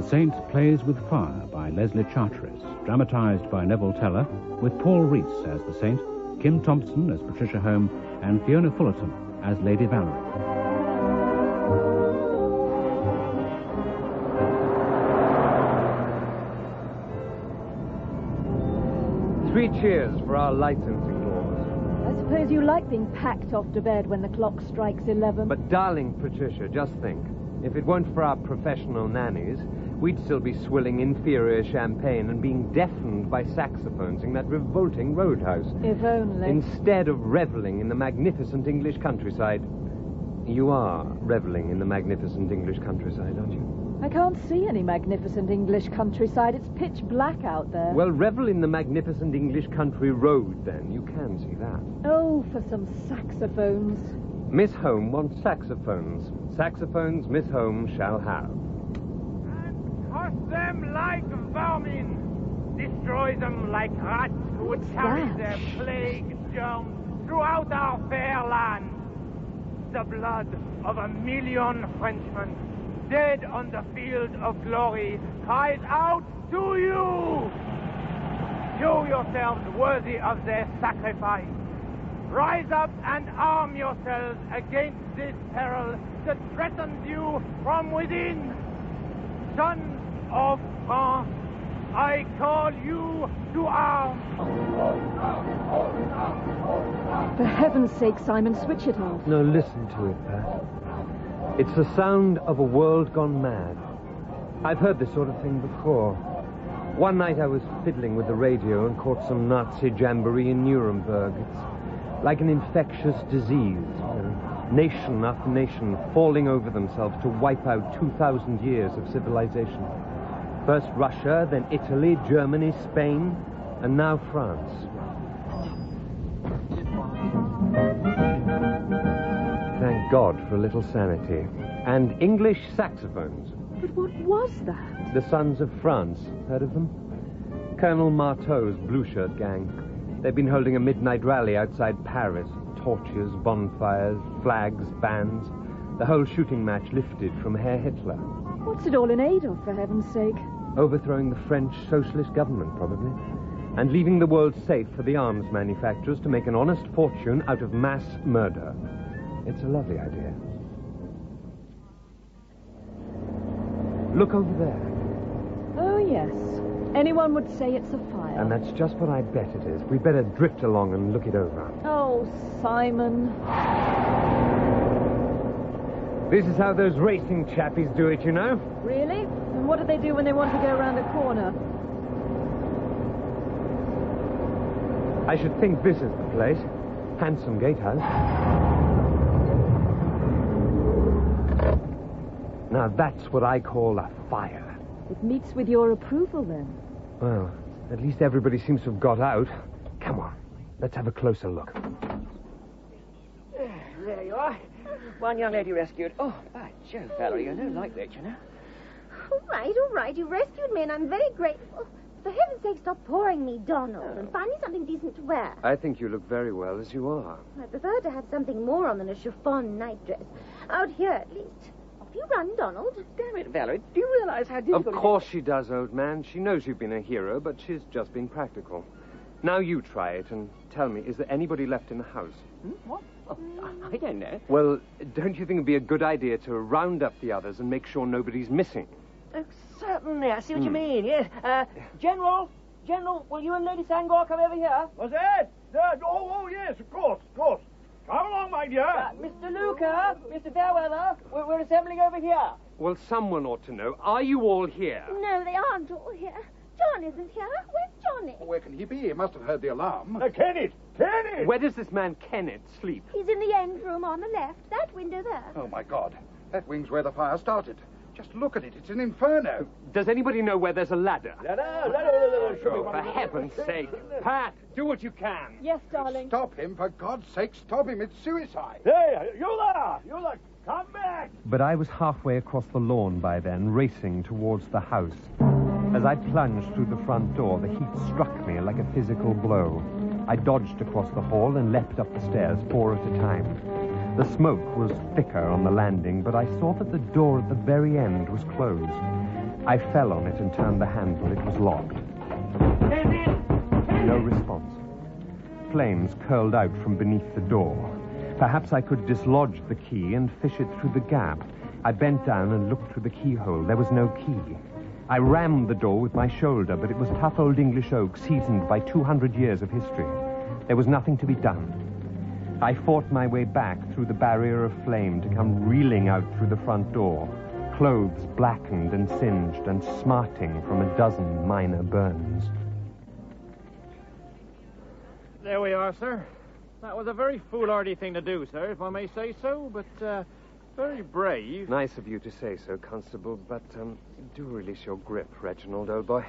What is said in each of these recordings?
Saint Plays with Fire by Leslie Charteris, dramatised by Neville Teller, with Paul Rees as the Saint, Kim Thompson as Patricia Home, and Fiona Fullerton as Lady Valerie. Three cheers for our licensing laws. I suppose you like being packed off to bed when the clock strikes 11. But darling Patricia, just think. If it weren't for our professional nannies, we'd still be swilling inferior champagne and being deafened by saxophones in that revolting roadhouse. If only. Instead of reveling in the magnificent English countryside. You are reveling in the magnificent English countryside, aren't you? I can't see any magnificent English countryside. It's pitch black out there. Well, revel in the magnificent English country road, then. You can see that. Oh, for some saxophones. Miss Home wants saxophones. Saxophones Miss Home shall have. And crush them like vermin. Destroy them like rats who would carry their plague germs throughout our fair land. The blood of 1,000,000 Frenchmen dead on the field of glory cries out to you. Show yourselves worthy of their sacrifice. Rise up and arm yourselves against this peril that threatens you from within. Sons of France, I call you to arms. For heaven's sake, Simon, switch it off. No, listen to it, Pat. It's the sound of a world gone mad. I've heard this sort of thing before. One night I was fiddling with the radio and caught some Nazi jamboree in Nuremberg. It's like an infectious disease. Nation after nation falling over themselves to wipe out 2,000 years of civilization. First Russia, then Italy, Germany, Spain, and now France. Thank God for a little sanity. And English saxophones. But what was that? The Sons of France. Heard of them? Colonel Marteau's Blue Shirt gang. They've been holding a midnight rally outside Paris. Torches, bonfires, flags, bands. The whole shooting match lifted from Herr Hitler. What's it all in aid of, for heaven's sake? Overthrowing the French socialist government, probably. And leaving the world safe for the arms manufacturers to make an honest fortune out of mass murder. It's a lovely idea. Look over there. Oh, yes. Anyone would say it's a fire. And that's just what I bet it is. We'd better drift along and look it over. Oh, Simon. This is how those racing chappies do it, you know. Really? And what do they do when they want to go around a corner? I should think this is the place. Handsome gatehouse. Now that's what I call a fire. It meets with your approval, then. Well, at least everybody seems to have got out. Come on, let's have a closer look. There you are. One young lady rescued. Oh, by Jove, Valerie, you're no lightweight, you know. All right. You rescued me, and I'm very grateful. For heaven's sake, stop pouring me, Donald, and find me something decent to wear. I think you look very well as you are. I prefer to have something more on than a chiffon nightdress. Out here, at least. Off you run, Donald. Damn it, Valerie. Do you realize how difficult Of course she does, old man. She knows you've been a hero, but she's just been practical. Now you try it and tell me, is there anybody left in the house? What? Oh, I don't know. Well, don't you think it'd be a good idea to round up the others and make sure nobody's missing? Oh, certainly. I see what you mean, yes. General, will you and Lady Sangor come over here? What's that? Oh, yes, of course. Come along, my dear. Mr. Luca, Mr. Fairweather, we're assembling over here. Well, someone ought to know. Are you all here? No, they aren't all here. John isn't here. Where's Johnny? Where can he be? He must have heard the alarm. Kenneth! Where does this man Kenneth sleep? He's in the end room on the left. That window there. Oh, my God. That wing's where the fire started. Just look at it. It's an inferno. Does anybody know where there's a ladder? Ladder. For heaven's sake. Pat, do what you can. Yes, darling. Stop him. For God's sake, stop him. It's suicide. Hey, you there, come back. But I was halfway across the lawn by then, racing towards the house. As I plunged through the front door, the heat struck me like a physical blow. I dodged across the hall and leapt up the stairs, 4 at a time. The smoke was thicker on the landing, but I saw that the door at the very end was closed. I fell on it and turned the handle. It was locked. No response. Flames curled out from beneath the door. Perhaps I could dislodge the key and fish it through the gap. I bent down and looked through the keyhole. There was no key. I rammed the door with my shoulder, but it was tough old English oak, seasoned by 200 years of history. There was nothing to be done. I fought my way back through the barrier of flame to come reeling out through the front door, clothes blackened and singed and smarting from a dozen minor burns. There we are, sir. That was a very foolhardy thing to do, sir, if I may say so, but, very brave. Nice of you to say so, Constable, but, do release your grip, Reginald, old boy.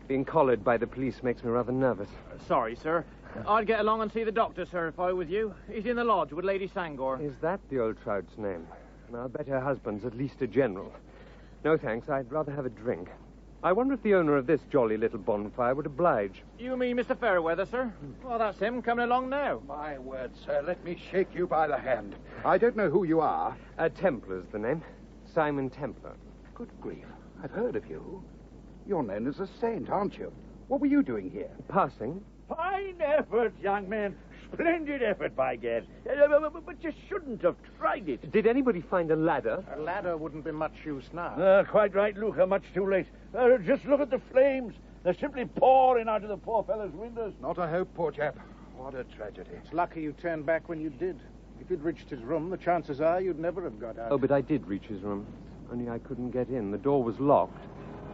Being collared by the police makes me rather nervous. Sorry, sir. I'd get along and see the doctor, sir, if I was you. He's in the lodge with Lady Sangor. Is that the old trout's name? And I'll bet her husband's at least a general. No, thanks. I'd rather have a drink. I wonder if the owner of this jolly little bonfire would oblige. You mean Mr. Fairweather, sir? Well, that's him coming along now. My word, sir, let me shake you by the hand. I don't know who you are. Templar's the name. Simon Templar. Good grief. I've heard of you. You're known as a saint, aren't you? What were you doing here? Passing. Fine effort, young man. Splendid effort, by gad. But you shouldn't have tried it. Did anybody find a ladder? A ladder wouldn't be much use now. Quite right, Luca. Much too late. Just look at the flames. They're simply pouring out of the poor fellow's windows. Not a hope, poor chap. What a tragedy. It's lucky you turned back when you did. If you'd reached his room, the chances are you'd never have got out. Oh, but I did reach his room. Only I couldn't get in. The door was locked,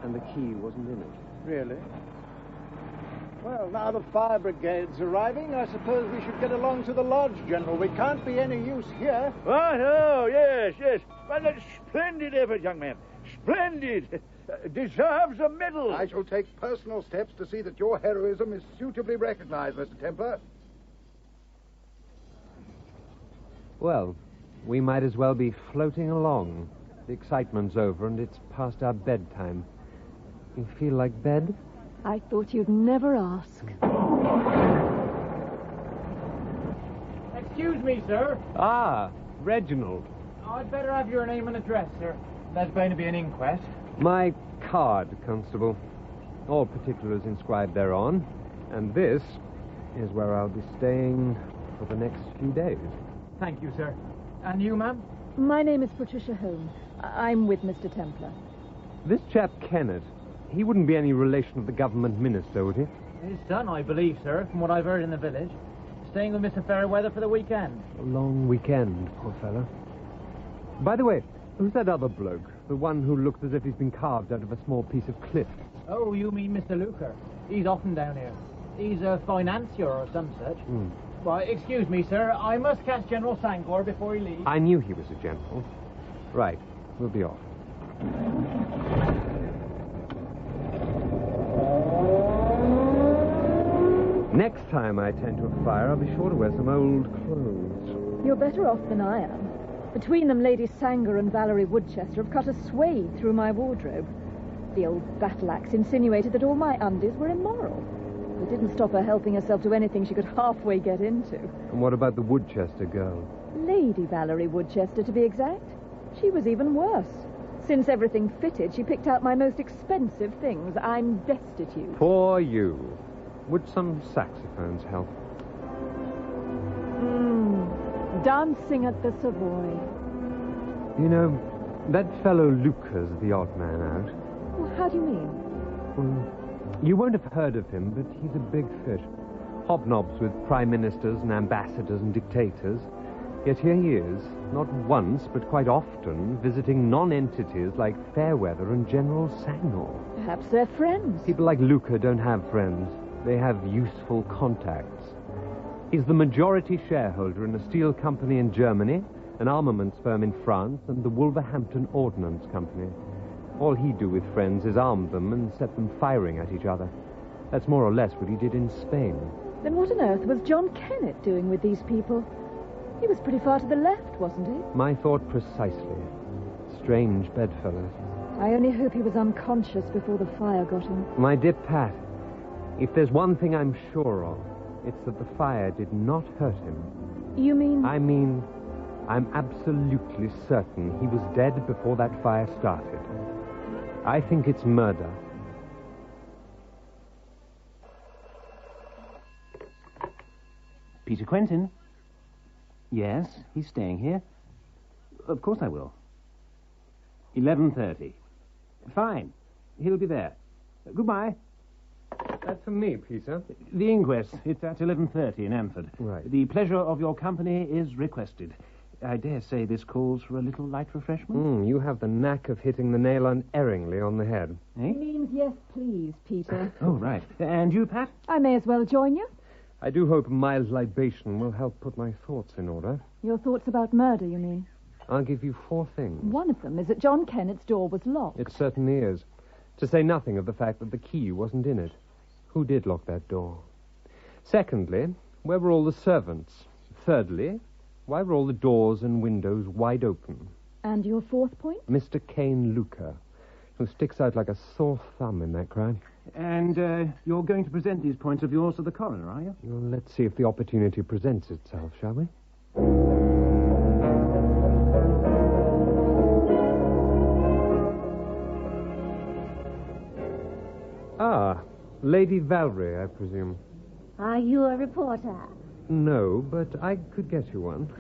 and the key wasn't in it. Really? Well, now the fire brigade's arriving, I suppose we should get along to the lodge, General. We can't be any use here. Oh, no, yes. Well, that's splendid effort, young man. Splendid. Deserves a medal. I shall take personal steps to see that your heroism is suitably recognized, Mr. Templar. Well, we might as well be floating along. The excitement's over, and it's past our bedtime. You feel like bed? I thought you'd never ask. Excuse me, sir. Ah, Reginald. I'd better have your name and address, sir. There's going to be an inquest. My card, Constable. All particulars inscribed thereon. And this is where I'll be staying for the next few days. Thank you, sir. And you, ma'am? My name is Patricia Holmes. I'm with Mr. Templar. This chap, Kenneth, he wouldn't be any relation of the government minister, would he? His son, I believe, sir, from what I've heard in the village. Staying with Mr. Fairweather for the weekend. A long weekend, poor fellow. By the way, who's that other bloke? The one who looks as if he's been carved out of a small piece of cliff. Oh, you mean Mr. Luker? He's often down here. He's a financier or some such. Well, excuse me, sir. I must catch General Sangor before he leaves. I knew he was a general. Right, we'll be off. Next time I tend to a fire, I'll be sure to wear some old clothes. You're better off than I am. Between them, Lady Sanger and Valerie Woodchester have cut a swathe through my wardrobe. The old battle-axe insinuated that all my undies were immoral. It didn't stop her helping herself to anything she could halfway get into. And what about the Woodchester girl? Lady Valerie Woodchester, to be exact. She was even worse. Since everything fitted, she picked out my most expensive things. I'm destitute. For you. Would some saxophones help? Dancing at the Savoy. You know, that fellow Luca's the odd man out. Well, how do you mean? Well, you won't have heard of him, but he's a big fish. Hobnobs with prime ministers and ambassadors and dictators. Yet here he is, not once, but quite often, visiting non-entities like Fairweather and General Sangor. Perhaps they're friends. People like Luca don't have friends. They have useful contacts. He's the majority shareholder in a steel company in Germany, an armaments firm in France, and the Wolverhampton Ordnance Company. All he'd do with friends is arm them and set them firing at each other. That's more or less what he did in Spain. Then what on earth was John Kennett doing with these people? He was pretty far to the left, wasn't he? My thought precisely. Strange bedfellows. I only hope he was unconscious before the fire got him. My dear Pat, if there's one thing I'm sure of, it's that the fire did not hurt him. You mean... I mean, I'm absolutely certain he was dead before that fire started. I think it's murder. Peter Quentin? Yes, he's staying here. Of course I will. 11:30. Fine. He'll be there. Goodbye. That's for me, Peter. The inquest. It's at 11:30 in Amford. Right. The pleasure of your company is requested. I dare say this calls for a little light refreshment. You have the knack of hitting the nail unerringly on the head. Eh? Means yes, please, Peter. Oh, right. And you, Pat? I may as well join you. I do hope a mild libation will help put my thoughts in order. Your thoughts about murder, you mean? I'll give you 4 things. One of them is that John Kennett's door was locked. It certainly is. To say nothing of the fact that the key wasn't in it. Who did lock that door? Secondly, where were all the servants? Thirdly, why were all the doors and windows wide open? And your fourth point? Mr. Kane Luker, who sticks out like a sore thumb in that crime. And you're going to present these points of yours to the coroner, are you? Well, let's see if the opportunity presents itself, shall we? Ah, Lady Valerie, I presume. Are you a reporter? No, but I could get you one.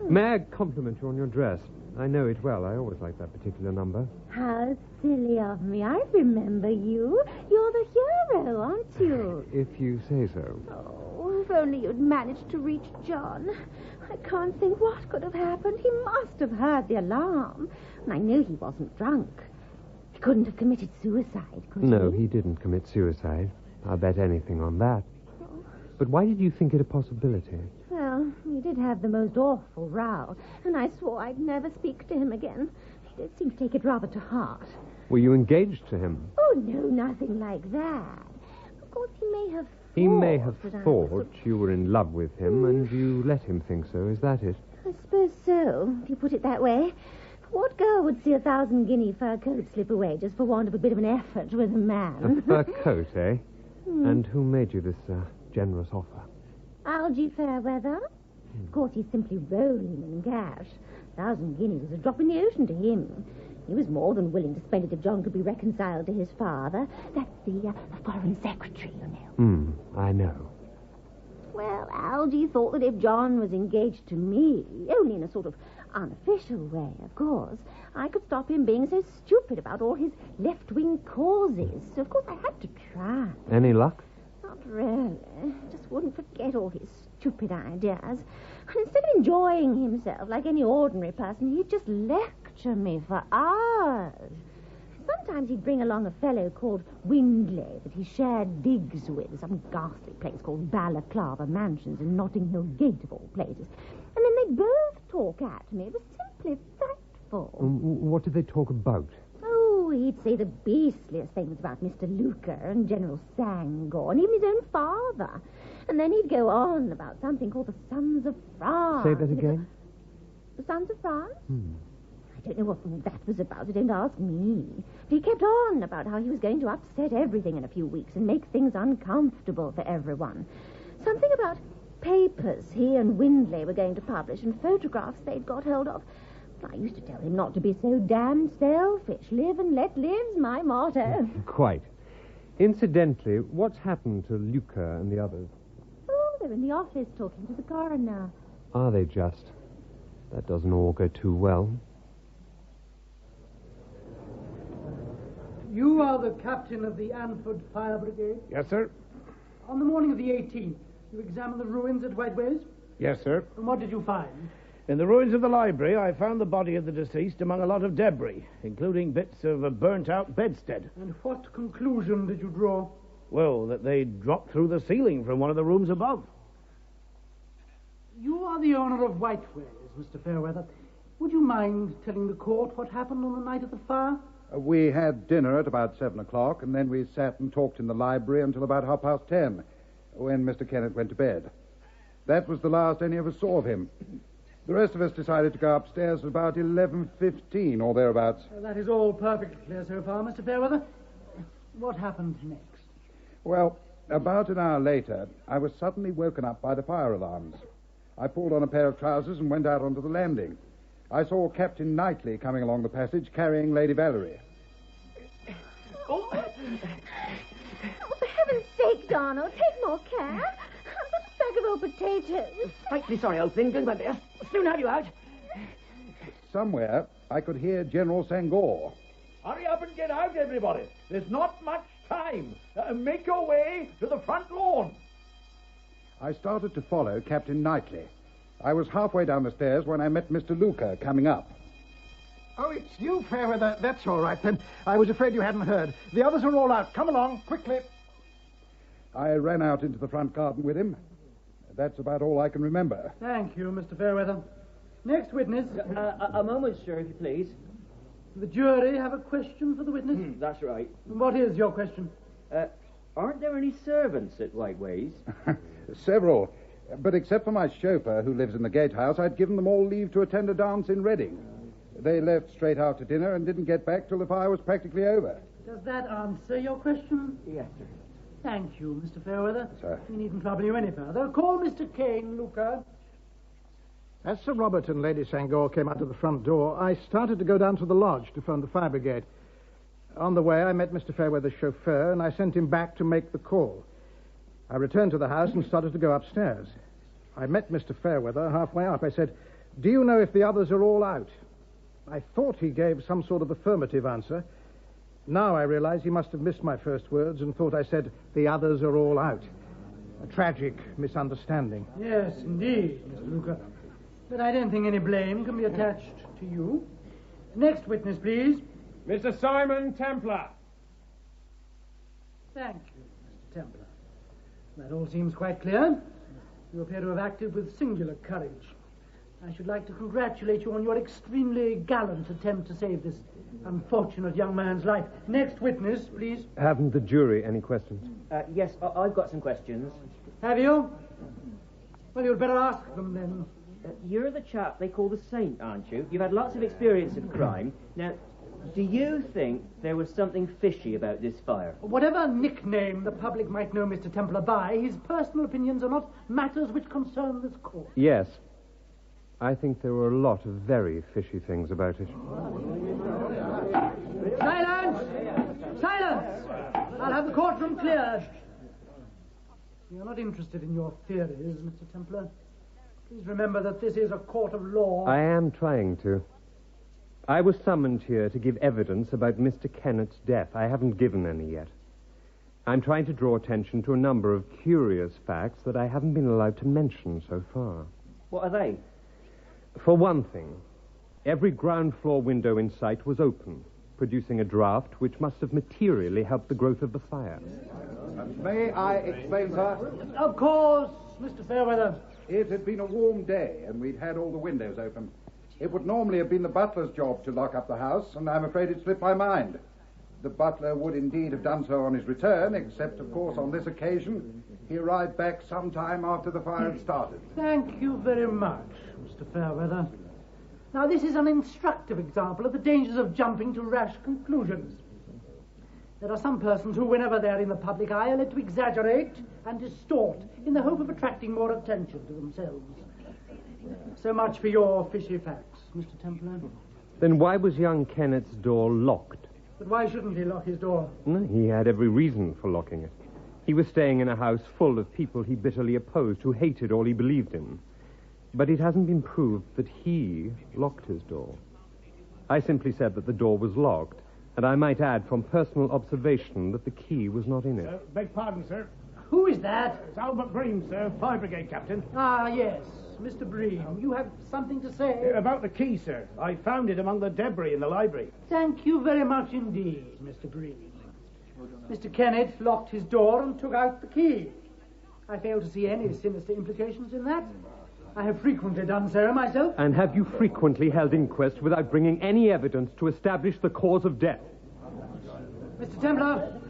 May I compliment you on your dress? I know it well. I always like that particular number. How silly of me. I remember you. You're the hero, aren't you? If you say so. Oh, if only you'd managed to reach John. I can't think what could have happened. He must have heard the alarm. And I knew he wasn't drunk. He couldn't have committed suicide, could he? No, he didn't commit suicide. I'll bet anything on that. But why did you think it a possibility? Well, he did have the most awful row, and I swore I'd never speak to him again. He did seem to take it rather to heart. Were you engaged to him? Oh, no, nothing like that. Of course, he may have thought... He may have that I thought was- you were in love with him, and you let him think so. Is that it? I suppose so, if you put it that way. What girl would see 1,000 guinea fur coat slip away just for want of a bit of an effort with a man? A fur coat, eh? And who made you this generous offer? Algy Fairweather. Of course, he's simply rolling in cash. 1,000 guineas was a drop in the ocean to him. He was more than willing to spend it if John could be reconciled to his father. That's the foreign secretary, you know. I know. Well, Algy thought that if John was engaged to me, only in a sort of unofficial way, of course, I could stop him being so stupid about all his left-wing causes. So, of course, I had to try. Any luck? Not really. Just wouldn't forget all his stupid ideas. And instead of enjoying himself like any ordinary person, he'd just lecture me for hours. Sometimes he'd bring along a fellow called Windley that he shared digs with, some ghastly place called Balaclava Mansions in Notting Hill Gate, of all places. And then they'd both talk at me. It was simply frightful. What did they talk about? Oh, he'd say the beastliest things about Mr. Luker and General Sangor and even his own father. And then he'd go on about something called the Sons of France. Say that again? The Sons of France? I don't know what that was about, so don't ask me. But he kept on about how he was going to upset everything in a few weeks and make things uncomfortable for everyone. Something about papers he and Windley were going to publish and photographs they'd got hold of. I used to tell him not to be so damned selfish. Live and let live's my motto. Quite. Incidentally, what's happened to Luker and the others? Oh, they're in the office talking to the coroner. Are they just? That doesn't augur too well. You are the captain of the Anford Fire Brigade? Yes, sir. On the morning of the 18th, you examined the ruins at Whiteways? Yes, sir. And what did you find? In the ruins of the library, I found the body of the deceased among a lot of debris, including bits of a burnt-out bedstead. And what conclusion did you draw? Well, that they dropped through the ceiling from one of the rooms above. You are the owner of Whiteways, Mr. Fairweather. Would you mind telling the court what happened on the night of the fire? We had dinner at about 7 o'clock, and then we sat and talked in the library until about 10:30, when Mr. Kennett went to bed. That was the last any of us saw of him. The rest of us decided to go upstairs at about 11:15 or thereabouts. That is all perfectly clear so far, Mr. Fairweather. What happened next? Well, about an hour later, I was suddenly woken up by the fire alarms. I pulled on a pair of trousers and went out onto the landing. I saw Captain Knightley coming along the passage carrying Lady Valerie. Oh. Oh, for heaven's sake, Donald, take more care. I've got a bag of old potatoes. Frightfully sorry, old thing. Doing my best. Soon have you out. Somewhere I could hear General Sangor. Hurry up and get out, everybody. There's not much time. Make your way to the front lawn. I started to follow Captain Knightley. I was halfway down the stairs when I met Mr. Luca coming up. Oh, it's you, Fairweather. That's all right, then. I was afraid you hadn't heard. The others are all out. Come along, quickly. I ran out into the front garden with him. That's about all I can remember. Thank you, Mr. Fairweather. Next witness. A moment, sir, if you please. The jury have a question for the witness? That's right. What is your question? Aren't there any servants at Whiteways? Several. But except for my chauffeur, who lives in the gatehouse, I'd given them all leave to attend a dance in Reading. They left straight after dinner and didn't get back till the fire was practically over. Does that answer your question? Yes, sir. Thank you, Mr. Fairweather. Sir. We needn't trouble you any further. Call Mr. Kane, Luca. As Sir Robert and Lady Sangor came out of the front door, I started to go down to the lodge to phone the fire brigade. On the way, I met Mr. Fairweather's chauffeur, and I sent him back to make the call. I returned to the house and started to go upstairs. I met Mr. Fairweather halfway up. I said, "Do you know if the others are all out?" I thought he gave some sort of affirmative answer. Now I realize he must have missed my first words and thought I said, "The others are all out." A tragic misunderstanding. Yes, indeed, Mr. Luca. But I don't think any blame can be attached to you. Next witness, please. Mr. Simon Templar. Thank you, Mr. Templar. That all seems quite clear. You appear to have acted with singular courage. I should like to congratulate you on your extremely gallant attempt to save this unfortunate young man's life. Next witness, please. Haven't the jury any questions? Yes, I've got some questions. Have you? Well, you'd better ask them then. You're the chap they call the Saint, aren't you? You've had lots of experience of crime. Now, do you think there was something fishy about this fire? Whatever nickname the public might know Mr. Templar by, his personal opinions are not matters which concern this court. Yes. I think there were a lot of very fishy things about it. Silence! Silence! I'll have the courtroom cleared. We are not interested in your theories, Mr. Templar. Please remember that this is a court of law. I am trying to. I was summoned here to give evidence about Mr. Kennett's death. I haven't given any yet. I'm trying to draw attention to a number of curious facts that I haven't been allowed to mention so far. What are they? For one thing, every ground floor window in sight was open, producing a draft which must have materially helped the growth of the fire. May I explain, sir? Of course, Mr. Fairweather. It had been a warm day, and we'd had all the windows open. It would normally have been the butler's job to lock up the house, and I'm afraid it slipped my mind. The butler would indeed have done so on his return, except, of course, on this occasion, he arrived back some time after the fire had started. Thank you very much, Mr. Fairweather. Now, this is an instructive example of the dangers of jumping to rash conclusions. There are some persons who, whenever they're in the public eye, are led to exaggerate and distort in the hope of attracting more attention to themselves. So much for your fishy facts, Mr. Templar. Then why was young Kennett's door locked? But why shouldn't he lock his door? He had every reason for locking it. He was staying in a house full of people he bitterly opposed, who hated all he believed in. But it hasn't been proved that he locked his door. I simply said that the door was locked, and I might add from personal observation that the key was not in it. Beg pardon, sir. Who is that? It's Albert Bream, sir, Fire Brigade Captain. Ah, yes, Mr. Bream. You have something to say? About the key, sir. I found it among the debris in the library. Thank you very much indeed, Mr. Bream. Mr. Kennett locked his door and took out the key. I fail to see any sinister implications in that. I have frequently done so myself. And have you frequently held inquest without bringing any evidence to establish the cause of death? Mr. Templar,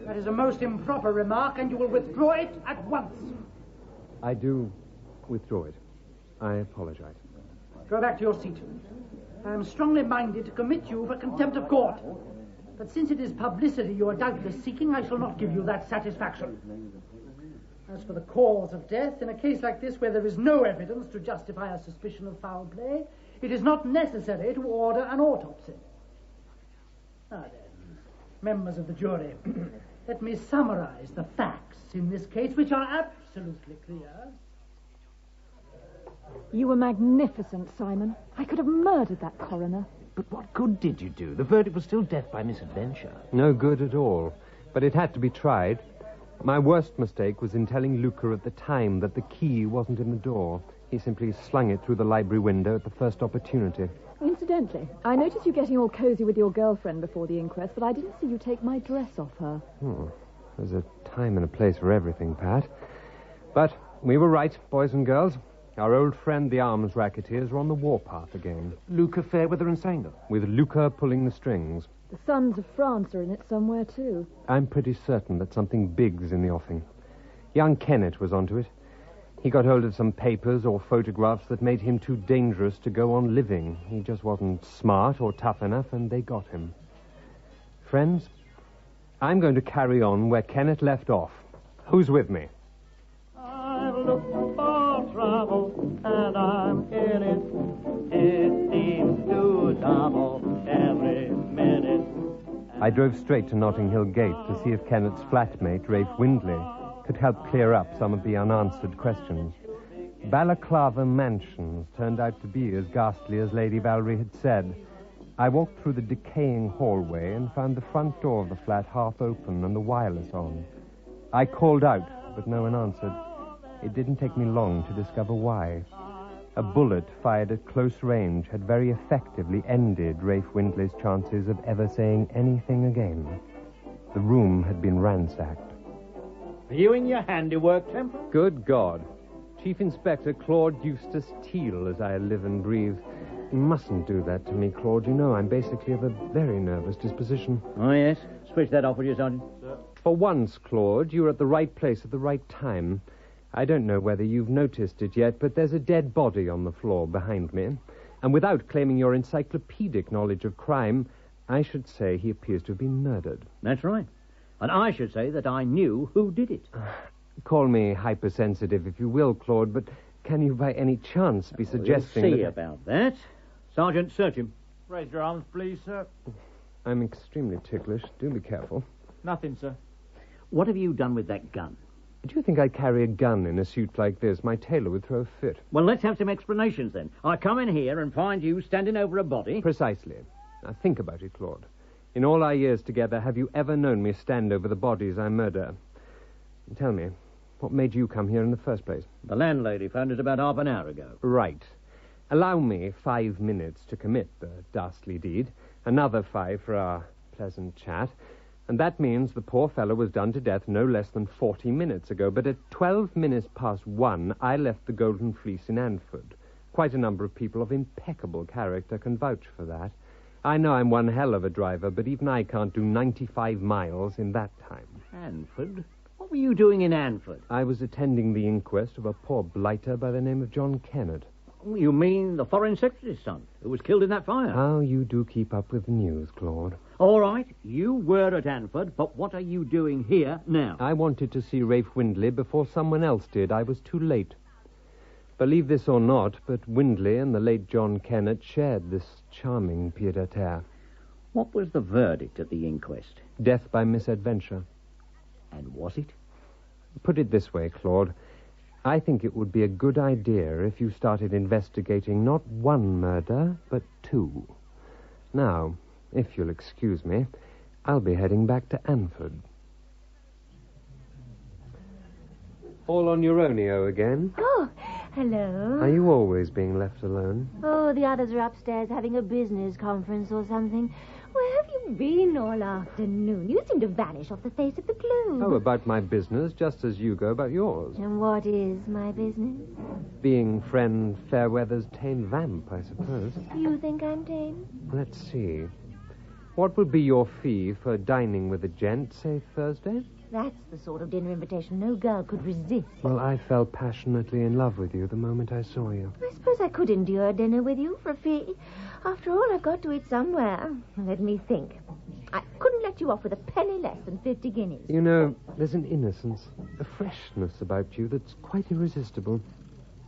that is a most improper remark, and you will withdraw it at once. I do withdraw it. I apologize. Go back to your seat. I am strongly minded to commit you for contempt of court. But since it is publicity you are doubtless seeking, I shall not give you that satisfaction. As for the cause of death, in a case like this where there is no evidence to justify a suspicion of foul play, it is not necessary to order an autopsy. Now then, members of the jury, let me summarize the facts in this case, which are absolutely clear. You were magnificent, Simon. I could have murdered that coroner. But what good did you do? The verdict was still death by misadventure. No good at all. But it had to be tried. My worst mistake was in telling Luca at the time that the key wasn't in the door. He simply slung it through the library window at the first opportunity. Incidentally, I noticed you getting all cozy with your girlfriend before the inquest, but I didn't see you take my dress off her. There's a time and a place for everything, Pat. But we were right, boys and girls. Our old friend, the arms racketeers, are on the warpath again. Luca, Fairweather and Sanger. With Luca pulling the strings. The Sons of France are in it somewhere, too. I'm pretty certain that something big's in the offing. Young Kennett was onto it. He got hold of some papers or photographs that made him too dangerous to go on living. He just wasn't smart or tough enough, and they got him. Friends, I'm going to carry on where Kennett left off. Who's with me? I've looked for trouble, and I'm in it. It seems to double every minute. I drove straight to Notting Hill Gate to see if Kennett's flatmate, Rafe Windley, could help clear up some of the unanswered questions. Balaclava Mansions turned out to be as ghastly as Lady Valerie had said. I walked through the decaying hallway and found the front door of the flat half open and the wireless on. I called out, but no one answered. It didn't take me long to discover why. A bullet fired at close range had very effectively ended Rafe Windley's chances of ever saying anything again. The room had been ransacked. Viewing your handiwork, Temple? Good God. Chief Inspector Claude Eustace Teal, as I live and breathe. You mustn't do that to me, Claude. You know I'm basically of a very nervous disposition. Oh, yes. Switch that off with you, Sergeant. Sir. For once, Claude, you're at the right place at the right time. I don't know whether you've noticed it yet, but there's a dead body on the floor behind me. And without claiming your encyclopedic knowledge of crime, I should say he appears to have been murdered. That's right. And I should say that I knew who did it. Call me hypersensitive if you will, Claude, but can you by any chance be suggesting We'll see about that. Sergeant, search him. Raise your arms, please, sir. I'm extremely ticklish. Do be careful. Nothing, sir. What have you done with that gun? Do you think I'd carry a gun in a suit like this? My tailor would throw a fit. Well, let's have some explanations, then. I come in here and find you standing over a body. Precisely. Now, think about it, Claude. In all our years together, have you ever known me stand over the bodies I murder? Tell me, what made you come here in the first place? The landlady found it about half an hour ago. Right. Allow me 5 minutes to commit the dastardly deed, another 5 for our pleasant chat, and that means the poor fellow was done to death no less than 40 minutes ago. But at 12 minutes past 1, I left the Golden Fleece in Anford. Quite a number of people of impeccable character can vouch for that. I know I'm one hell of a driver, but even I can't do 95 miles in that time. Anford? What were you doing in Anford? I was attending the inquest of a poor blighter by the name of John Kennett. You mean the Foreign Secretary's son, who was killed in that fire? How you do keep up with the news, Claude. All right, you were at Anford, but what are you doing here now? I wanted to see Rafe Windley before someone else did. I was too late. Believe this or not, but Windley and the late John Kennett shared this charming pied-à-terre. What was the verdict at the inquest? Death by misadventure. And was it? Put it this way, Claude. I think it would be a good idea if you started investigating not one murder, but 2. Now, if you'll excuse me, I'll be heading back to Anford. All on your own-io again? Oh, hello. Are you always being left alone? Oh, the others are upstairs having a business conference or something. Where have you been all afternoon? You seem to vanish off the face of the globe. Oh, about my business, just as you go about yours. And what is my business? Being friend Fairweather's tame vamp, I suppose. You think I'm tame? Let's see. What would be your fee for dining with a gent, say Thursday? That's the sort of dinner invitation no girl could resist. Well, I fell passionately in love with you the moment I saw you. I suppose I could endure dinner with you for a fee. After all, I've got to eat somewhere. Let me think. I couldn't let you off with a penny less than 50 guineas. You know, there's an innocence, a freshness about you that's quite irresistible.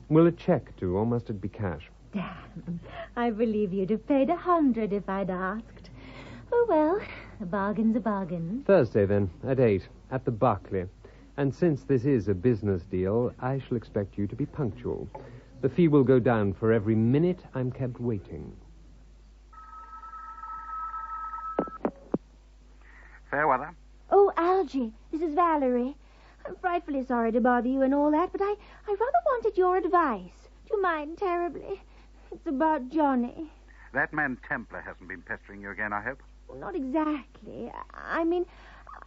Will a cheque do, or must it be cash? Damn. I believe you'd have paid 100 if I'd asked. Oh, well, A bargain's a bargain. Thursday, then, at 8, at the Berkeley. And since this is a business deal, I shall expect you to be punctual. The fee will go down for every minute I'm kept waiting. Fair weather. Oh, Algy, this is Valerie. I'm frightfully sorry to bother you and all that, but I rather wanted your advice. Do you mind terribly? It's about Johnny. That man Templar hasn't been pestering you again, I hope? Well, not exactly. I mean,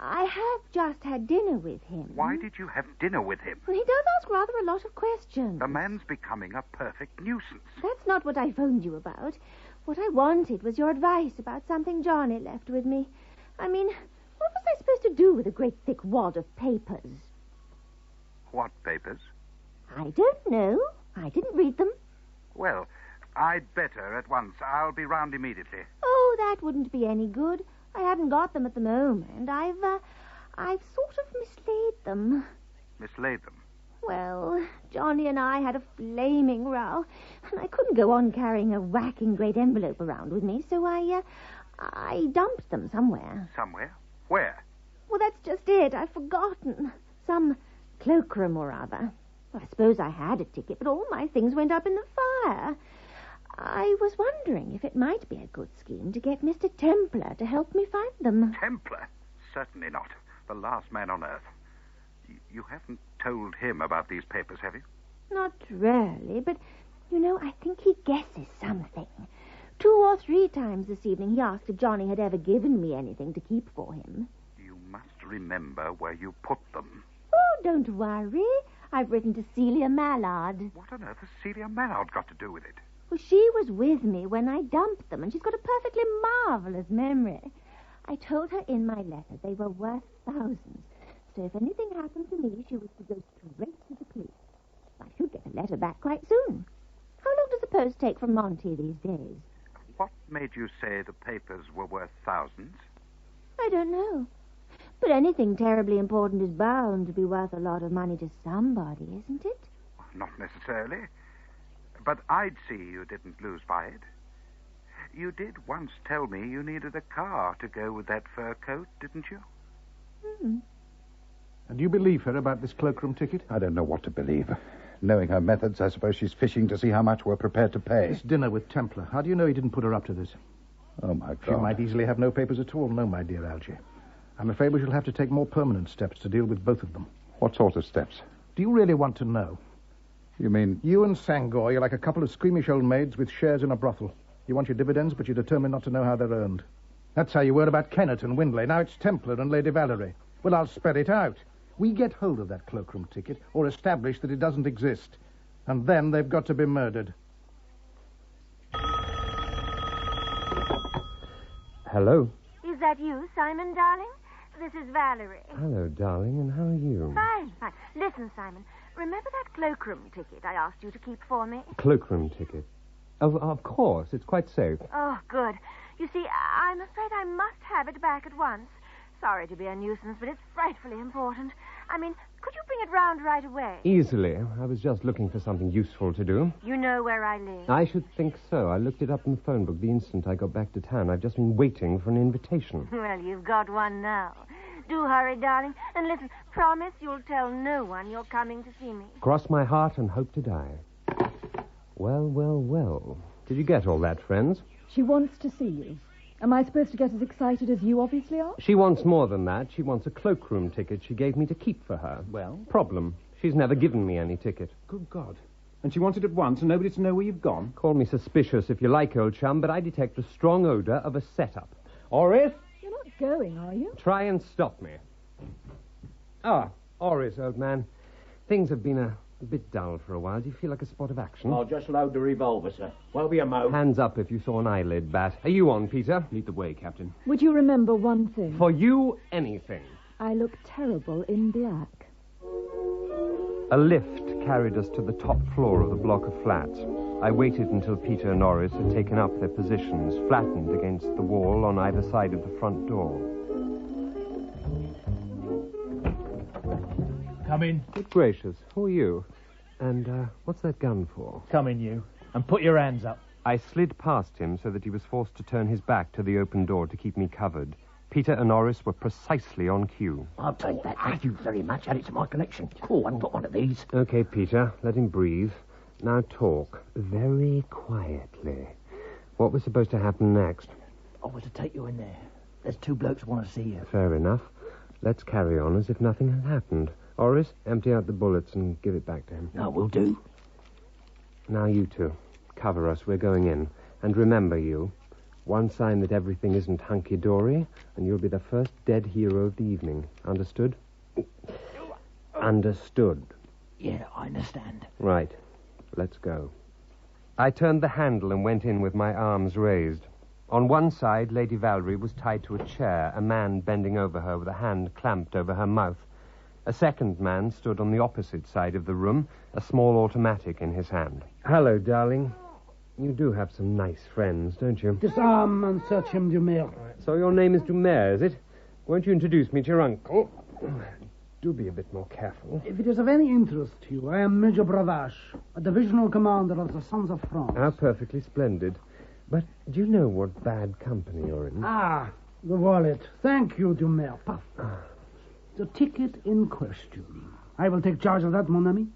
I have just had dinner with him. Why did you have dinner with him? Well, he does ask rather a lot of questions. The man's becoming a perfect nuisance. That's not what I phoned you about. What I wanted was your advice about something Johnny left with me. I mean, what was I supposed to do with a great thick wad of papers? What papers? I don't know. I didn't read them. Well, I'd better at once. I'll be round immediately. Oh, that wouldn't be any good. I haven't got them at the moment. I've sort of mislaid them. Mislaid them? Well, Johnny and I had a flaming row, and I couldn't go on carrying a whacking great envelope around with me, so I dumped them somewhere. Somewhere? Where? Well, that's just it. I've forgotten. Some cloakroom or other. Well, I suppose I had a ticket, but all my things went up in the fire. I was wondering if it might be a good scheme to get Mr. Templar to help me find them. Templar? Certainly not. The last man on earth. You haven't told him about these papers, have you? Not really, but, you know, I think he guesses something. 2 or 3 times this evening he asked if Johnny had ever given me anything to keep for him. You must remember where you put them. Oh, don't worry. I've written to Celia Mallard. What on earth has Celia Mallard got to do with it? Well, she was with me when I dumped them, and she's got a perfectly marvelous memory. I told her in my letter they were worth thousands. So if anything happened to me, she was to go straight to the police. I should get a letter back quite soon. How long does the post take from Monty these days? What made you say the papers were worth thousands? I don't know. But anything terribly important is bound to be worth a lot of money to somebody, isn't it? Not necessarily. But I'd see you didn't lose by it. You did once tell me you needed a car to go with that fur coat, didn't you? And you believe her about this cloakroom ticket? I don't know what to believe. Knowing her methods, I suppose she's fishing to see how much we're prepared to pay. This dinner with Templar. How do you know he didn't put her up to this? Oh, my God. She might easily have no papers at all. No, my dear Algy. I'm afraid we shall have to take more permanent steps to deal with both of them. What sort of steps? Do you really want to know? You mean... You and Sangor, you're like a couple of squeamish old maids with shares in a brothel. You want your dividends, but you're determined not to know how they're earned. That's how you were about Kennett and Windley. Now it's Templar and Lady Valerie. Well, I'll spell it out. We get hold of that cloakroom ticket, or establish that it doesn't exist. And then they've got to be murdered. Hello? Is that you, Simon, darling? This is Valerie. Hello, darling, and how are you? Fine, fine. Listen, Simon, remember that cloakroom ticket I asked you to keep for me? Cloakroom ticket. Of course, it's quite safe. Oh, good. You see, I'm afraid I must have it back at once. Sorry to be a nuisance, but it's frightfully important. I mean, could you bring it round right away? Easily. I was just looking for something useful to do. You know where I live? I should think so. I looked it up in the phone book the instant I got back to town. I've just been waiting for an invitation. Well, you've got one now. Do hurry, darling. And listen, promise you'll tell no one you're coming to see me. Cross my heart and hope to die. Well, well, well. Did you get all that, friends? She wants to see you. Am I supposed to get as excited as you obviously are? She wants more than that. She wants a cloakroom ticket she gave me to keep for her. Well? Problem. She's never given me any ticket. Good God. And she wants it at once and nobody to know where you've gone? Call me suspicious if you like, old chum, but I detect a strong odor of a setup. Oris? You're not going, are you? Try and stop me. Ah, Oris, old man. Things have been a bit dull for a while. Do you feel like a spot of action? I'll just load the revolver, sir. Won't be a mo. Hands up if you saw an eyelid bat. Are you on, Peter? Lead the way, Captain. Would you remember one thing? For you, anything. I look terrible in black. A lift carried us to the top floor of the block of flats. I waited until Peter and Norris had taken up their positions, flattened against the wall on either side of the front door. Come in. Good gracious, who are you? And what's that gun for? Come in, you. And put your hands up. I slid past him so that he was forced to turn his back to the open door to keep me covered. Peter and Horace were precisely on cue. I'll take that. Thank you very much. Add it to my collection. Oh, I haven't got one of these. Okay, Peter, let him breathe. Now talk very quietly. What was supposed to happen next? I was to take you in there. There's two blokes want to see you. Fair enough. Let's carry on as if nothing had happened. Horace, empty out the bullets and give it back to him. No, will do. Now you two, cover us. We're going in. And remember you, one sign that everything isn't hunky-dory, and you'll be the first dead hero of the evening. Understood? Understood. Yeah, I understand. Right. Let's go. I turned the handle and went in with my arms raised. On one side, Lady Valerie was tied to a chair, a man bending over her with a hand clamped over her mouth. A second man stood on the opposite side of the room, a small automatic in his hand. Hello, darling. You do have some nice friends, don't you? Disarm and search him, Dumer. So your name is Dumer, is it? Won't you introduce me to your uncle? Do be a bit more careful. If it is of any interest to you, I am Major Bravache, a divisional commander of the Sons of France. How perfectly splendid. But do you know what bad company you're in? Ah, the wallet. Thank you, Dumer. Puff. The ticket in question. I will take charge of that, mon ami.